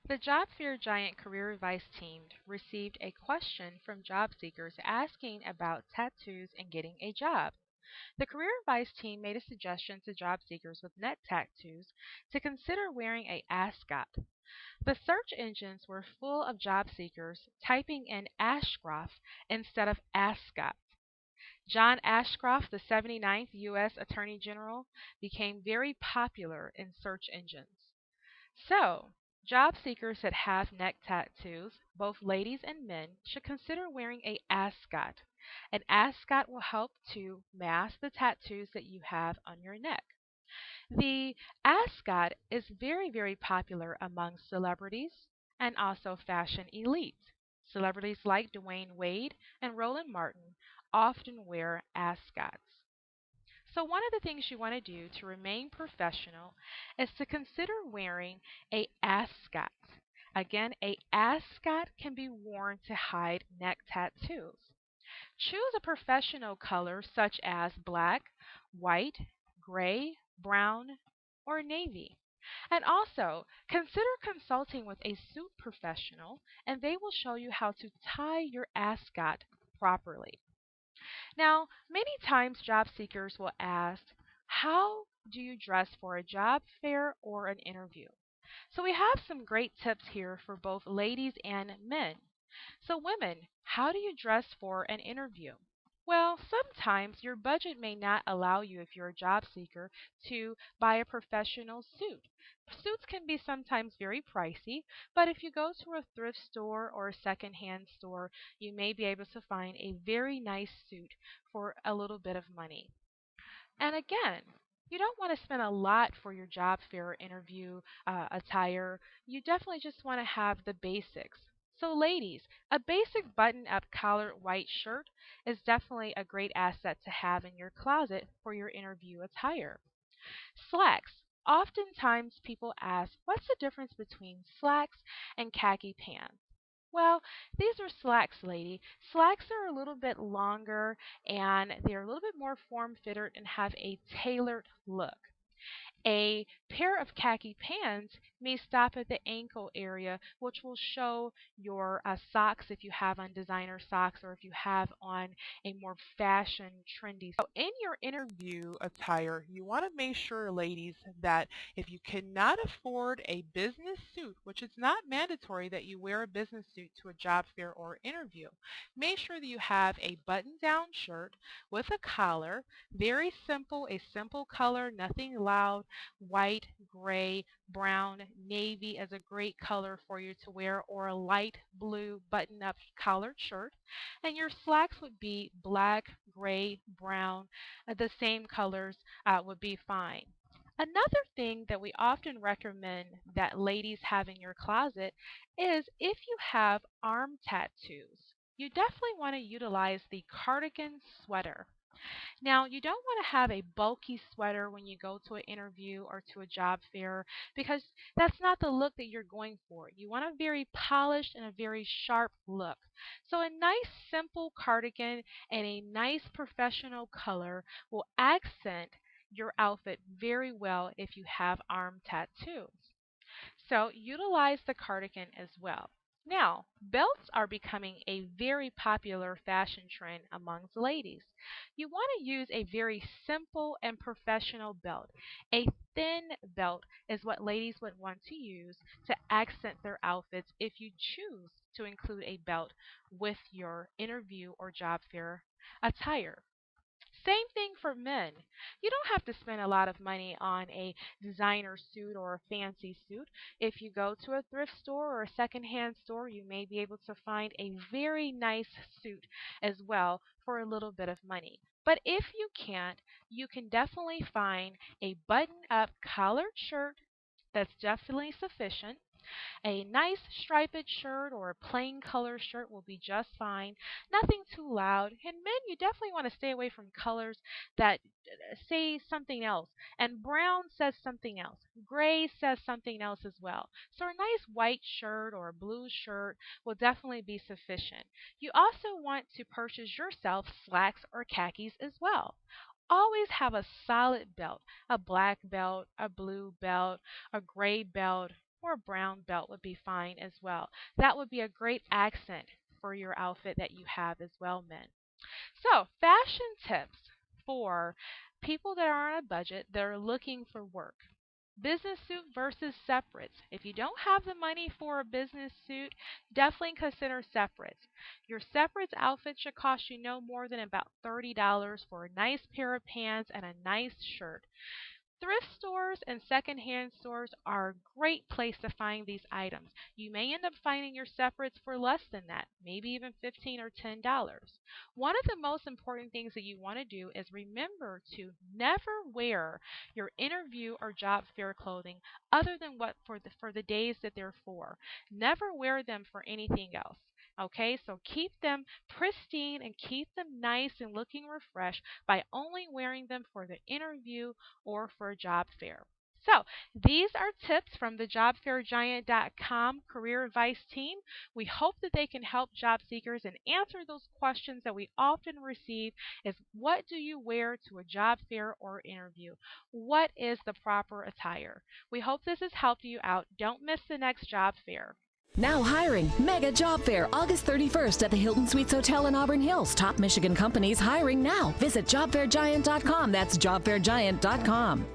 The Job Fair Giant Career Advice team received a question from job seekers asking about tattoos and getting a job. The Career Advice team made a suggestion to job seekers with neck tattoos to consider wearing a ascot. The search engines were full of job seekers typing in Ashcroft instead of ascot. John Ashcroft, the 79th U.S. Attorney General, became very popular in search engines. So, job seekers that have neck tattoos, both ladies and men, should consider wearing a ascot. An ascot will help to mask the tattoos that you have on your neck. The ascot is very, very popular among celebrities and also fashion elites. Celebrities like Dwayne Wade and Roland Martin often wear ascots. So, one of the things you want to do to remain professional is to consider wearing a ascot. Again, a ascot can be worn to hide neck tattoos. Choose a professional color such as black, white, gray, brown, or navy. And also, consider consulting with a suit professional and they will show you how to tie your ascot properly. Now, many times job seekers will ask, how do you dress for a job fair or an interview? So we have some great tips here for both ladies and men. So women, how do you dress for an interview? Well, sometimes your budget may not allow you, if you're a job seeker, to buy a professional suit. Suits can be sometimes very pricey, but if you go to a thrift store or a secondhand store, you may be able to find a very nice suit for a little bit of money. And again, you don't want to spend a lot for your job fair interview attire. You definitely just want to have the basics. So, ladies, a basic button up collared white shirt is definitely a great asset to have in your closet for your interview attire. Slacks. Oftentimes people ask, what's the difference between slacks and khaki pants? Well, these are slacks, lady. Slacks are a little bit longer and they're a little bit more form fitted and have a tailored look. A pair of khaki pants may stop at the ankle area, which will show your socks if you have on designer socks or if you have on a more fashion trendy. So in your interview attire, you want to make sure, ladies, that if you cannot afford a business suit, which is not mandatory that you wear a business suit to a job fair or interview, make sure that you have a button-down shirt with a collar, very simple, a simple color, nothing loud. White, gray, brown, navy is a great color for you to wear, or a light blue button-up collared shirt. And your slacks would be black, gray, brown. The same colors would be fine. Another thing that we often recommend that ladies have in your closet is if you have arm tattoos. You definitely want to utilize the cardigan sweater. Now, you don't want to have a bulky sweater when you go to an interview or to a job fair because that's not the look that you're going for. You want a very polished and a very sharp look. So a nice simple cardigan and a nice professional color will accent your outfit very well if you have arm tattoos. So utilize the cardigan as well. Now, belts are becoming a very popular fashion trend amongst ladies. You want to use a very simple and professional belt. A thin belt is what ladies would want to use to accent their outfits if you choose to include a belt with your interview or job fair attire. Same thing for men. You don't have to spend a lot of money on a designer suit or a fancy suit. If you go to a thrift store or a secondhand store, you may be able to find a very nice suit as well for a little bit of money. But if you can't, you can definitely find a button up collared shirt that's definitely sufficient. A nice striped shirt or a plain color shirt will be just fine. Nothing too loud. And men, you definitely want to stay away from colors that say something else. And brown says something else. Gray says something else as well. So a nice white shirt or a blue shirt will definitely be sufficient. You also want to purchase yourself slacks or khakis as well. Always have a solid belt, a black belt, a blue belt, a gray belt, or a brown belt would be fine as well. That would be a great accent for your outfit that you have as well, men. So, fashion tips for people that are on a budget that are looking for work. Business suit versus separates. If you don't have the money for a business suit, definitely consider separates. Your separates outfit should cost you no more than about $30 for a nice pair of pants and a nice shirt. Thrift stores and secondhand stores are a great place to find these items. You may end up finding your separates for less than that, maybe even $15 or $10. One of the most important things that you want to do is remember to never wear your interview or job fair clothing other than what for the days that they're for. Never wear them for anything else. Okay, so keep them pristine and keep them nice and looking refreshed by only wearing them for the interview or for a job fair. So, these are tips from the JobFairGiant.com career advice team. We hope that they can help job seekers and answer those questions that we often receive is what do you wear to a job fair or interview? What is the proper attire? We hope this has helped you out. Don't miss the next job fair. Now hiring. Mega Job Fair, August 31st at the Hilton Suites Hotel in Auburn Hills. Top Michigan companies hiring now. Visit JobFairGiant.com. That's JobFairGiant.com.